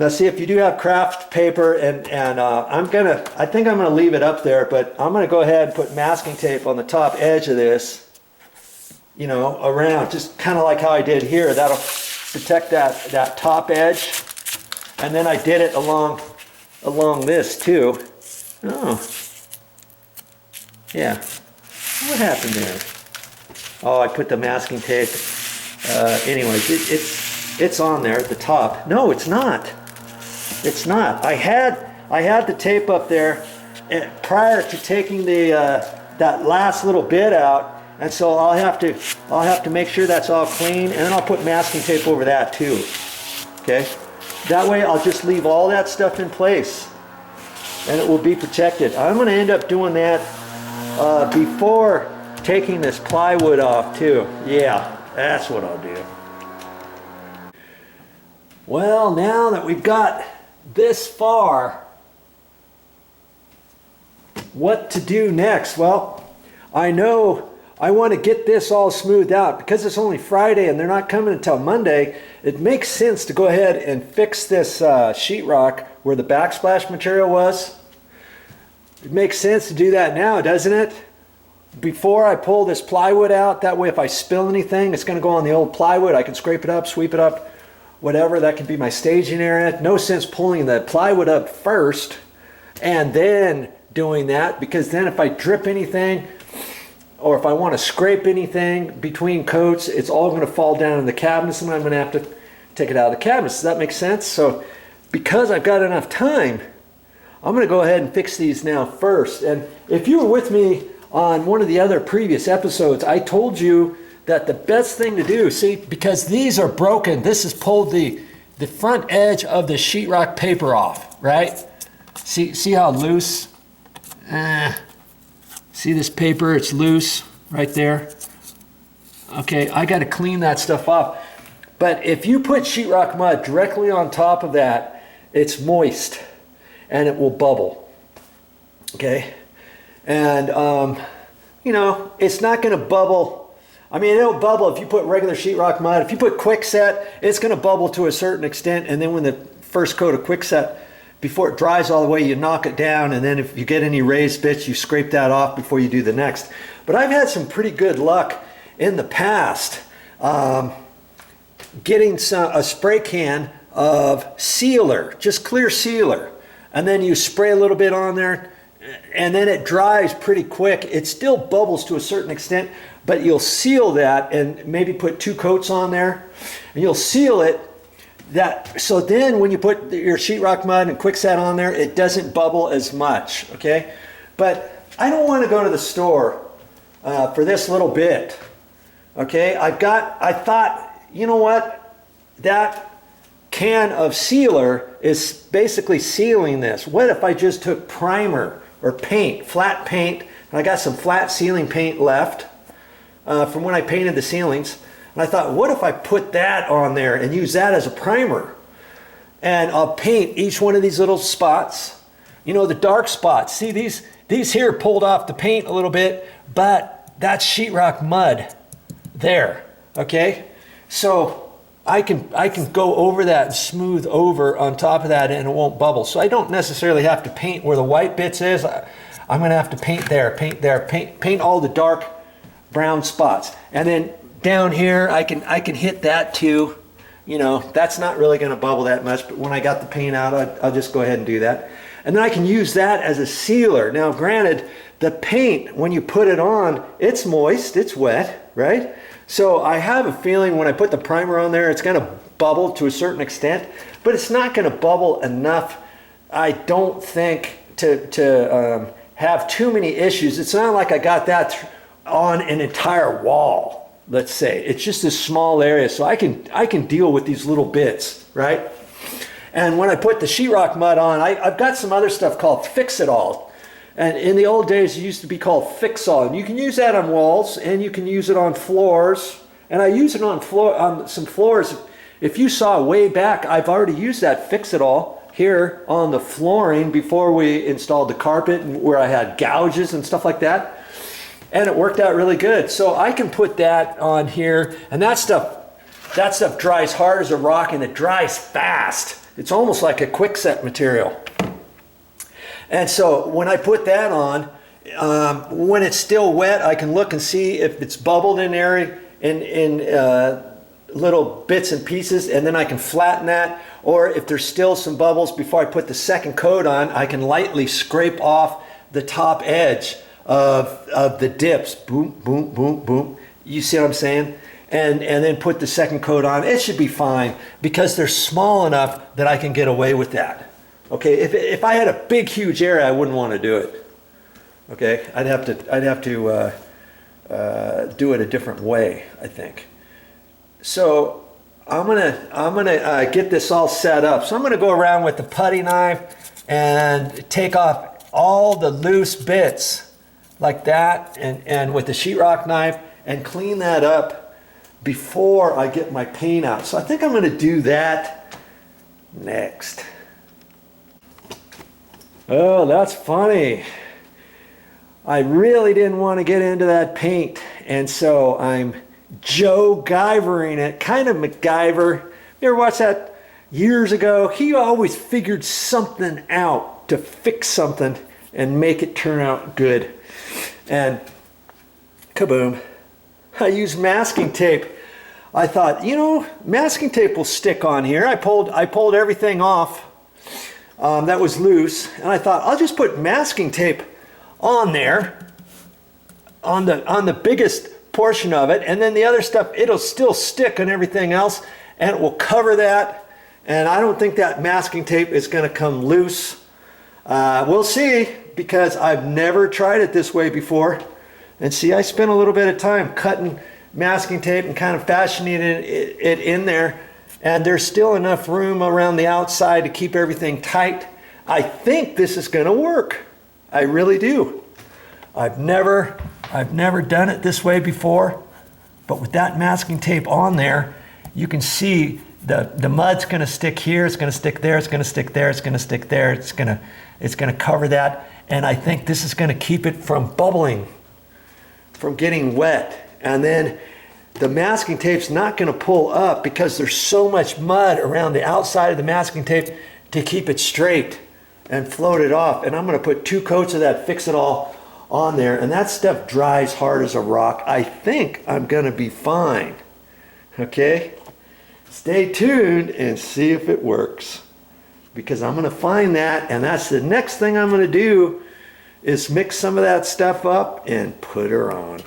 Now see, if you do have craft paper, and I think I'm gonna leave it up there, but I'm gonna go ahead and put masking tape on the top edge of this, you know, around, just kind of like how I did here. That'll protect that top edge. And then I did it along this too. Oh, yeah. What happened there? Oh, I put the masking tape. Anyways, it's on there at the top. No, it's not. It's not. I had the tape up there prior to taking that last little bit out, and so I'll have to make sure that's all clean, and then I'll put masking tape over that too. Okay, that way I'll just leave all that stuff in place, and it will be protected. I'm going to end up doing that before taking this plywood off too. Yeah, that's what I'll do. Well, now that we've got this far, what to do next? Well, I know I want to get this all smoothed out. Because it's only Friday and they're not coming until Monday, it makes sense to go ahead and fix this sheetrock where the backsplash material was. It makes sense to do that now, doesn't it? Before I pull this plywood out, that way if I spill anything, it's going to go on the old plywood. I can scrape it up, sweep it up, whatever. That could be my staging area. No sense pulling the plywood up first and then doing that, because then if I drip anything or if I want to scrape anything between coats, it's all going to fall down in the cabinets and I'm going to have to take it out of the cabinets. Does that make sense? So because I've got enough time, I'm going to go ahead and fix these now first. And if you were with me on one of the other previous episodes, I told you that the best thing to do, see, because these are broken, this has pulled the front edge of the sheetrock paper off, right? See how loose? See this paper, it's loose right there. Okay, I got to clean that stuff off. But if you put sheetrock mud directly on top of that, it's moist and it will bubble. Okay, and you know, it's not going to bubble. I mean, it'll bubble if you put regular sheetrock mud. If you put quickset, it's going to bubble to a certain extent, and then when the first coat of quickset, before it dries all the way, you knock it down, and then if you get any raised bits, you scrape that off before you do the next. But I've had some pretty good luck in the past getting a spray can of sealer, just clear sealer, and then you spray a little bit on there, and then it dries pretty quick. It still bubbles to a certain extent, but you'll seal that and maybe put 2 coats on there, and you'll seal it. So then when you put your sheetrock mud and quickset on there, it doesn't bubble as much, okay? But I don't want to go to the store for this little bit, okay? I thought, you know what? That can of sealer is basically sealing this. What if I just took primer or paint, flat paint, and I got some flat ceiling paint left from when I painted the ceilings. And I thought, what if I put that on there and use that as a primer? And I'll paint each one of these little spots. You know, the dark spots. See, these here pulled off the paint a little bit, but that's sheetrock mud there, okay? So I can go over that and smooth over on top of that and it won't bubble. So I don't necessarily have to paint where the white bits is. I'm going to have to paint there, paint all the dark brown spots. And then down here, I can hit that too. You know, that's not really going to bubble that much, but when I got the paint out, I'll just go ahead and do that. And then I can use that as a sealer. Now, granted, the paint, when you put it on, it's moist, it's wet, right? So I have a feeling when I put the primer on there, it's going to bubble to a certain extent, but it's not going to bubble enough, I don't think, to have too many issues. It's not like I got that on an entire wall. Let's say it's just a small area, so I can deal with these little bits, right? And when I put the sheetrock mud on, I've got some other stuff called Fix-It-All, and in the old days it used to be called Fix-All, and you can use that on walls and you can use it on floors, and I use it on some floors. If you saw way back, I've already used that Fix-It-All here on the flooring before we installed the carpet, and where I had gouges and stuff like that. And it worked out really good. So I can put that on here, and that stuff dries hard as a rock and it dries fast. It's almost like a quick set material. And so when I put that on, when it's still wet, I can look and see if it's bubbled in area in little bits and pieces, and then I can flatten that. Or if there's still some bubbles before I put the second coat on, I can lightly scrape off the top edge of the dips. Boom, boom, boom, boom. You see what I'm saying? And then put the second coat on. It should be fine because they're small enough that I can get away with that. Okay, if I had a big, huge area, I wouldn't want to do it. Okay, I'd have to do it a different way, I think. So I'm gonna get this all set up. So I'm gonna go around with the putty knife and take off all the loose bits like that, and with the sheetrock knife, and clean that up before I get my paint out. So I think I'm gonna do that next. Oh, that's funny. I really didn't want to get into that paint, and so I'm Joe Guyvering it, kind of MacGyver. You ever watched that years ago? He always figured something out to fix something and make it turn out good. And kaboom, I used masking tape. I thought, you know, masking tape will stick on here. I pulled everything off that was loose, and I thought I'll just put masking tape on there, on the biggest portion of it, and then the other stuff, it'll still stick on everything else, and it will cover that. And I don't think that masking tape is going to come loose. We'll see, because I've never tried it this way before. And see, I spent a little bit of time cutting masking tape and kind of fashioning it in there, and there's still enough room around the outside to keep everything tight. I think this is going to work. I really do. I've never done it this way before, but with that masking tape on there, you can see the mud's going to stick here, it's going to stick there, it's going to stick there, it's going to stick there, it's going to cover that, and I think this is going to keep it from bubbling, from getting wet. And then the masking tape's not going to pull up because there's so much mud around the outside of the masking tape to keep it straight and float it off. And I'm going to put 2 coats of that Fix-It-All on there, and that stuff dries hard as a rock. I think I'm going to be fine. Okay? Stay tuned and see if it works, because I'm going to find that, and that's the next thing I'm going to do, is mix some of that stuff up and put her on.